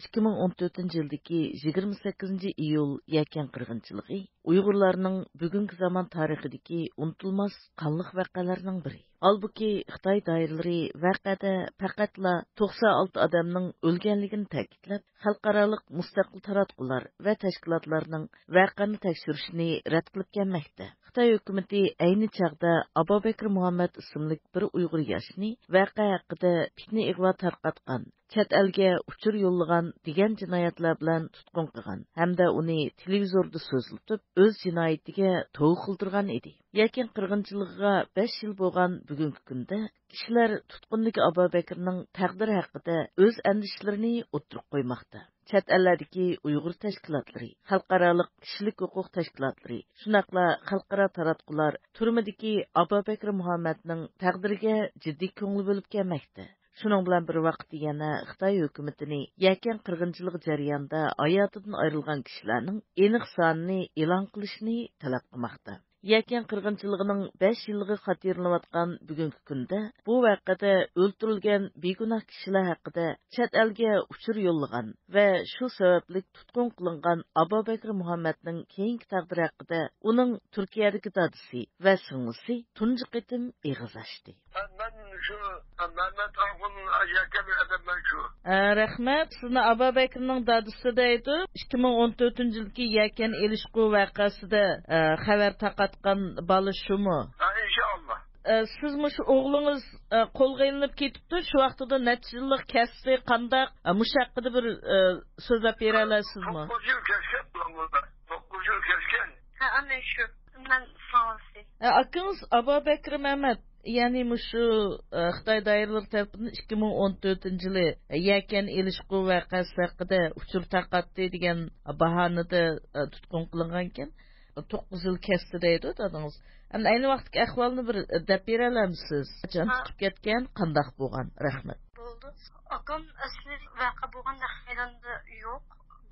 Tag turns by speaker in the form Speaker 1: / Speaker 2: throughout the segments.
Speaker 1: 2014 yıldaki 28 iyul yakan qırğınçılığı Uyg'urlarning bugungi zaman tarixidagi unutilmas qanliq vaqalarning biri. Albuki Xitoy doiralari vaqada faqatla 96 odamning o'lganligini ta'kidlab, xalqaro mustaqil taratqular va tashkilotlarning vaqani tekshirishni rad qilib kelmoqda. Xitoy hukumati ayni chaqda Abubakir Muhammad ismli bir Uyg'ur yoshni vaqa haqida fitna ig'vo tarqatgan, chet elga uchur yo'llagan degan jinoyatlar bilan tutqun qilgan hamda uni televizorda so'zlatib o'z jinoyatiga to'g'ri qildirgan edi. Yakin qirg'inchiligiga 5 yil bo'lgan bugungi kunda kishilar tutqundagi Abubakirning taqdiri haqida o'z andishlarini o'tirib qo'ymoqda. Chet ellardagi Uyg'ur tashkilotlari, xalqaro kishilik huquq tashkilotlari, shunaqla xalqaro taratqular turmadagi Abubakir Muhammadning taqdiriga jiddiy ko'ngil bo'lib kelmoqda. Şunun bilan bir vaqt yana Xitoy hukumatini yakan qirg'inchilik jarayonida hayotidan ayrilgan kishilarning aniq sonini e'lon qilishni talab qilmoqda. Yakan qirg'inchiligining 5 yilligiga xatirlanayotgan bugungi kunda bu vaqada o'ldirilgan begunoh kishilar haqida chet elga uchur yo'llagan va shu sababli tutqun qilingan Abubakir Muhammadning keyingi taqdiri haqida uning Turkiyadagi dadisi va singlisi tunji qitim eg'iz ochdi. Rahmat, sizni Abubakirning dadisi deydi. 2014 yilki yakan elishqu vaqasida xabar taqatgan bola shumi?
Speaker 2: İnşallah.
Speaker 1: Siz mush o'g'lingiz qo'lga ilinib ketibdi. Shu vaqtida necha yillik kasbi qandaq mushaqqida bir so'zlab bera olasizmi?
Speaker 2: 9 yıl kesken burada. 9 yıl kesken.
Speaker 3: Ha, ana shu. Men sağolsi.
Speaker 1: Akınız Abubakir Mehmet, yani mushu Xitoy doiralari tarafidan 2014 yili yakan elishqu vaqasi haqida uchur taqatdi degan bahonada tutqun qilingan ekan. 9 yil kesdi deydi dadingiz. Endi ayni vaqtdagi ahvolni bir deb bera olamsiz? Qachon tutib ketgan, qandoq bo'lgan? Rahmat.
Speaker 3: Bo'ldi. Akam asli vaqa bo'lgan maydonda yo'q.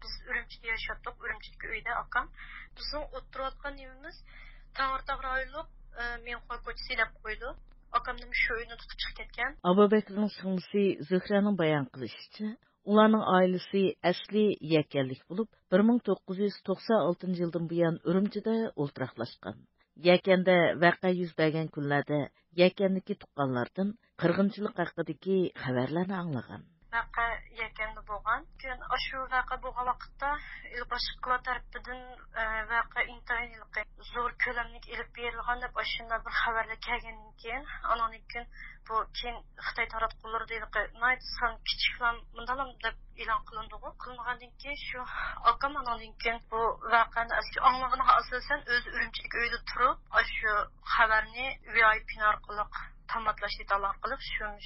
Speaker 3: Biz Urumchida yashadik, Urumchidagi uyda akam. Bizning o'tirayotgan evimiz Tang'artaq rayonlik men ko'chasi deb qo'ydi. Akamning shu uyni tutib chiqib ketgan.
Speaker 1: Abubakirning singlisi Zuhraning bayon qilishicha, ularning oilasi asli yakanlik bo'lib, 1996 yildan buyon Urumchida o'ltiraqlashgan. Yakanda vaqa yuz bergan kunlarda yakandagi tuqqanlardan qirg'inchilik haqidagi xabarlarni anglagan.
Speaker 3: Vaqa yakanda bo'lgan. Keyin shu vaqa bo'lgan vaqtda boshqa tarafidan vaqa internetga zo'r ko'lamlik ilib berilgan deb ashunda bir xabarlar kelgandan keyin anodan keyin bu keyin Xitoy taratqullari deydi son kichiklam bundalam deb e'lon qilindi. Qilingandan keyin shu akam anodan keyin bu vaqani asli anglaganiga asosan o'zi Urumchidagi uyda turib shu xabarni VIP orqali tamatlash detallar qilib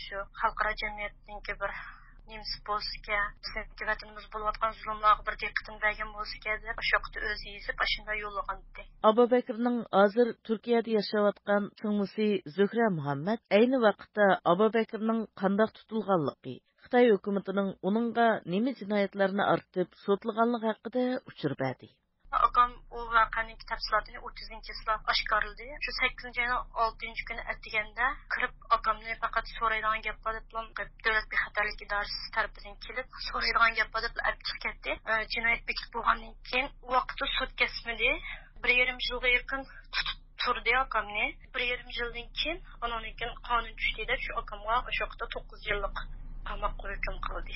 Speaker 3: shu xalqaro jamiyatning bir Nemis Polska, bizning vatanimiz bo'layotgan zulmlarga bir diqqatin bergan bo'lsa deb shu vaqtda o'zi yezib ashunda yo'llagan edi.
Speaker 1: Abubakirning hozir Turkiyada yashayotgan singlisi Zuhra Muhammad ayni vaqtda Abubakirning qanday tutilganligi, Xitoy hukumatining uningga nima jinoyatlarni ortib sotlaganligi haqida uchur berdi.
Speaker 3: Akam o vaqaning tafsilotini 30-yilda oshkorladi. Shu 8-ayning 6 kuni atiganda kirib akamni faqat so'raydigan gap qilib, davlat bexatarlik idorasi tarafidan kelib so'raydigan gap qilib chiqib ketdi. Jinoyat bekitib bo'lgandan keyin vaqtda sud kesmadi. 1,5 yilga yaqin tutib turdi akamni. 1,5 yildan keyin ondan keyin qonun tushdi deb shu akamga o'sha vaqtda 9 yillik qamoq hukm qildi.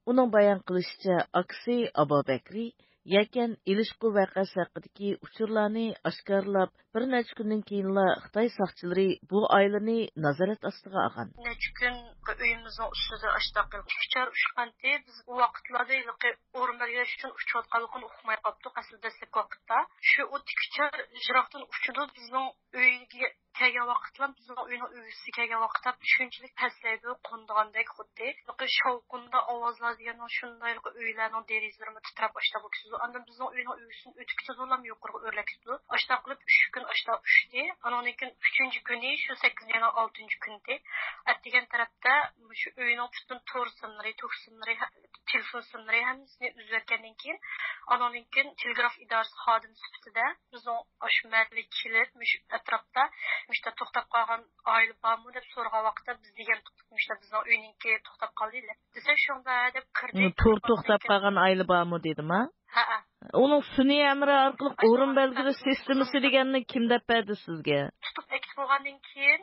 Speaker 1: Uning bayon qilishicha, aksi Abubakri yakan elishqu vaqasi haqidagi uchurlarni oshkorlab, bir necha kundan keyinla Xitoy soqchilari bu oilani nazorat ostiga olgan.
Speaker 3: Necha kun uyimizning ustida ashtaq uchar ushqanti biz u vaqtlarda o'rinlarga uchun uchayotganligini uqmay qoldik. Aslida dastlabki vaqtda shu uchar jiroqdan uchdi bizning uyga kelgan vaqtlar bizning uyning uyisi kelgan vaqtda shunchalik paslaydi qo'ndigandek xuddi shovqinda ovozlar degan shunday uylarning derazalarini titrab boshlab o'tdi. Andan bizning uyning uyisini o'tib ketadilar yuqoriga o'rlakdi. Ashta qilib 3 kun aşta uçtu. Onun gün 3. günü şu 8 yana 6. gündü. Ettigen tarafta şu öyünün bütün tor sınırı, telefon sınırı hemsini üzerkenden keyin onun gün telegraf idaresi xadim süptide biz o aşmerli kilit müş etrafta işte toxtab qalğan aile barmı dep sorğa vaqtda biz degen tutmuşlar biz o öyününki toxtab qaldı ile. Dese şonda dep kirdi.
Speaker 1: To'xtab qolgan ayli bormi dedim ha?
Speaker 3: Ha.
Speaker 1: Uning sun'iy amri orqali o'rin belgilash sistemasi deganni kim deb berdi sizga?
Speaker 3: Tutup ekip bo'lgandan keyin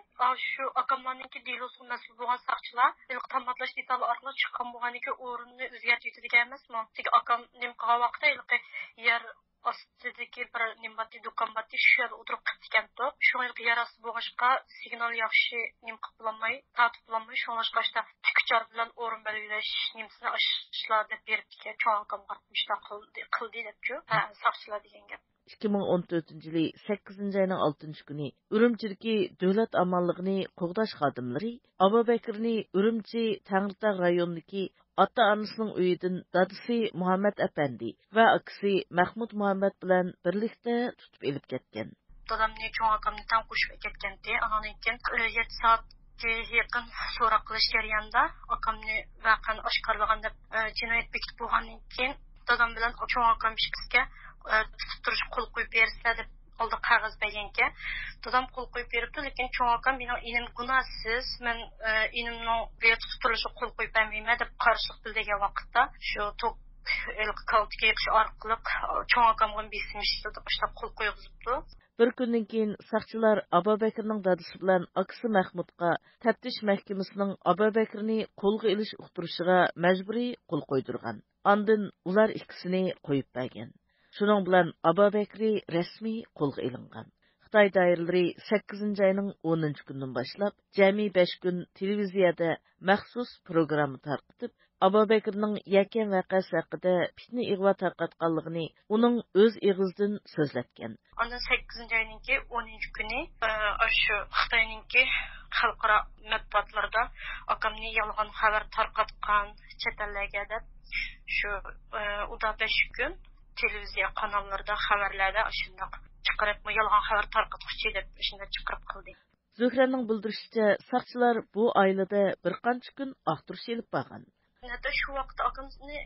Speaker 3: şu akamlarninki delosu mas'ul bo'lgan saqchilar ilk tamatlash detali orqali chiqqan bo'lgandan keyin o'rinni o'zgartirdi degan emasmi? Chunki akam nim qilgan vaqtda ilk yer ostidagi bir nimbati do'konbati shu yerda o'tirib ketgan top. Shu yer osti bo'lg'achqa signal yaxshi nim qilib bo'lmay, tatib bo'lmay, shunlashqashda tikchar bilan o'rin belgilash nimsini ashlar deb beribdi. Cho'ng akam qatmışda qildi debchu. Ha, saqchilar degan gap.
Speaker 1: 2014 yılı 8. ayının 6. günü Ürümçideki devlet amanlığını qoğdaş xadimleri Abubekirni Ürümçi Tangırtağ rayonundaki ata-anasının uyidin dadısı Muhammed Efendi ve akısı Mahmud Muhammed bilen birlikte tutup elip ketken.
Speaker 3: Dadamni cho'ng akamni tam qo'shib ketgandi. Andan keyin 7 soatga yaqin so'roq qilish jarayonida akamni vaqani oshkorlagan deb jinoyat bekitib bo'lgandan keyin dadam bilan cho'ng akam ishqizga tutib turish qo'l qo'yib bersizlar deb oldi qog'oz berganka. Dadam qo'l qo'yib beribdi, lekin cho'ng akam mening inim gunohsiz, men inimning bu tutib turishga qo'l qo'yib bermayman deb qarshilik bildirgan vaqtda shu ilk kaltga yiqish orqali cho'ng akamga besimishdi deb işte qo'l qo'yg'izibdi.
Speaker 1: Bir kundan keyin saqchilar Abubekirning dadisi bilan akisi Mahmudga taftish mahkamasining Abubekirni qo'lga olish uqtirishiga majburiy qo'l qo'ydirgan. Ondan ular ikkisini qo'yib bergan. Şunun bilan Abubekri rasmiy qo'lga ilingan. Xitoy doiralari 8 ayning 10 kunidan boshlab jami 5 kun televiziyada maxsus programma tarqatib, Abubekirning yakan vaqasi haqida fitna ig'vo tarqatganligini uning o'z ig'izdan so'zlatgan.
Speaker 3: Ondan 8 ayninki 10 kuni shu Xitoyninki xalqaro matbuotlarda akamni yolg'on xabar tarqatgan chet-ellarga deb shu uda 5 kun televiziya kanallarda xabarlarda shundoq chiqarib yolg'on xabar tarqatuvchi deb shunday chiqarib qildi.
Speaker 1: Zuhraning bildirishicha, saqchilar bu oilada bir qancha kun aqtirish elib borgan.
Speaker 3: Hatta şu vaqtda akamni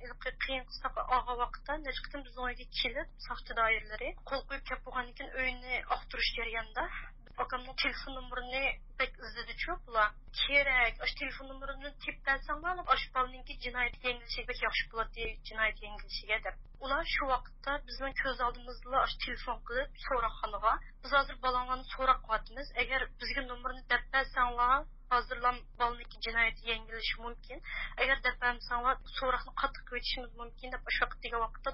Speaker 3: qiyin qisqa og'a vaqtda nechqatim bizning uyga kelib, saqchi doiralari qo'l qo'yib kelib bo'lgandan keyin uyni aqtirish jarayonida akamning telefon nomerini pek izladi-chu bular. Kerak, ash telefon nomerini tiplasanglar, ash balninki jinoyat yengillishiga yaxshi bo'ladi, jinoyat yengilishiga deb. Ular shu vaqtda bizning ko'z oldimizda ash telefon qilib so'roqxonaga biz hozir balongani so'roq qilyapmiz. Agar bizga nomerini taplasanglar, hozirlam balniki jinoyat yengilishi mumkin. Agar taplamsanglar, so'roqni qattiq o'tishimiz mumkin deb shu vaqtda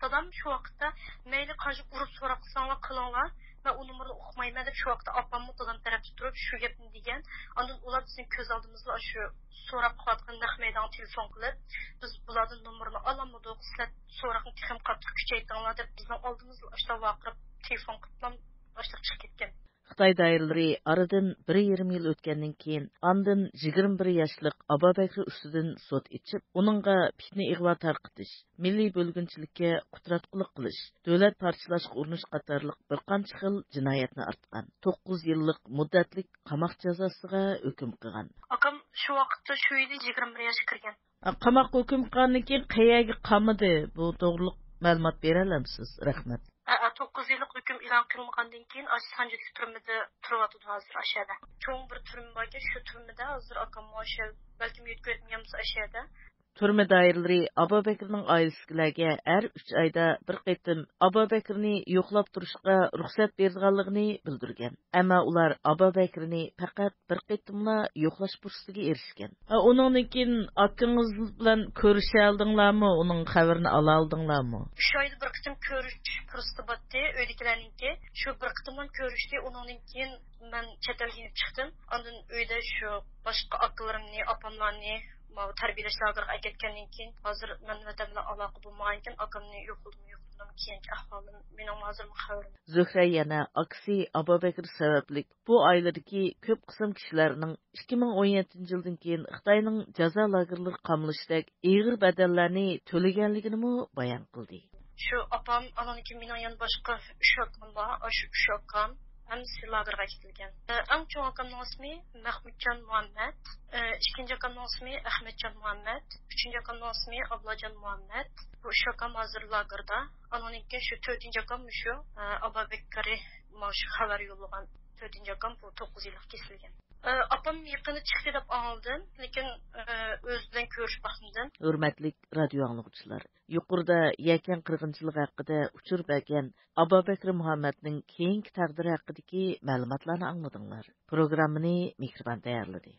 Speaker 3: dadam shu vaqtda mayli qancha urib so'roq qilsanglar qilinglar. Ben o numarını okumayman deb shu vaqtda opamni dadam tarafda turib shu gapni degan. Ondan ular bizning ko'z oldimizda shu so'roq qilayotgan nahmaydan telefon qilib, biz bularning nomerini olamadik, sizlar so'roqni texim qattiq kuchaytinglar deb bizning oldimizda ashta vaqirib telefon qilib ashta chiqib ketgan.
Speaker 1: Xitoy doiralari aradan 1,5 yil o'tgandan keyin ondan 21 yoshlik Abubekir ustidan sud ichib, uningga fitna ig'vo tarqatish, milliy bo'lginchilikka qutratqilik qilish, davlat parchalashga urinish qatorliq bir qancha xil jinoyatni artgan. 9 yillik muddatlik qamoq jazosiga hukm qilgan.
Speaker 3: Akam shu vaqtda shu yili 21 yoshga kirgan.
Speaker 1: Qamoq hukm qilgandan keyin qayerga qamadi? Bu to'g'riliq ma'lumot bera olamsiz? Rahmat.
Speaker 3: 9 yillik hukm e'lon qilingandan keyin Sanjit turmada turibdi hozir aşağıda. Cho'ng bir turma bor, shu turmada hozir akam o'sha balkim yetko'rmaymiz aşağıda.
Speaker 1: Turma doiralari Abubekirning oilasiga har 3 oyda bir qaytim Abubekirni yo'qlab turishga ruxsat berganligini bildirgan. Ammo ular Abubekirni faqat bir qaytimla yo'qlash fursatiga erishgan. Uningdan keyin akangiz bilan ko'risha oldinglarmi? Uning xabarini ola oldinglarmi?
Speaker 3: 3 oyda bir qaytim ko'rish fursati botdi uydagilarninki. Shu bir qaytimdan ko'rishdi. Uningdan keyin men chet elga chiqdim. Ondan uyda shu boshqa akalarimni, opamlarni tarbiyalash lageriga ketgandan keyin hozir men vatan bilan aloqa bo'lmagan ekan akamni yo'qoldim keyingi ahvolim mening hozir xabarim.
Speaker 1: Zuhra yana aksi Abubekir sababli bu oiladagi ko'p qism kishilarning 2017 yildan keyin Xitoyning jazo lagerlari qamalishdek og'ir badallarni to'laganligini bayon qildi.
Speaker 3: Şu apam ananiki mening yan boshqa 3 akam bor. Shu 3 akam hammasi lagerga ketilgan. Eng cho'ng akamning ismi Mahmudjon Muhammad, ikkinchi akamning ismi Ahmedjon Muhammad, uchinchi akamning ismi Ablajon Muhammad. Bu 3 akam hozir lagerda. Ananiki shu 4-chi akam shu Ababekari mash xabar yo'llagan 4-chi akam bu 9 yillik kesilgan. Apam yaqini chiqdi deb aldım, lekin o'z bilan ko'rish baxtmadim.
Speaker 1: Hürmetlik radyo anlıqçılar. Yuqurda yakan qırğınçılığı haqqında uçur bergen Ababekir Muhammadning keyingi taqdiri haqidagi ma'lumotlarni angladinglar. Programmani Mehriban tayyorladi.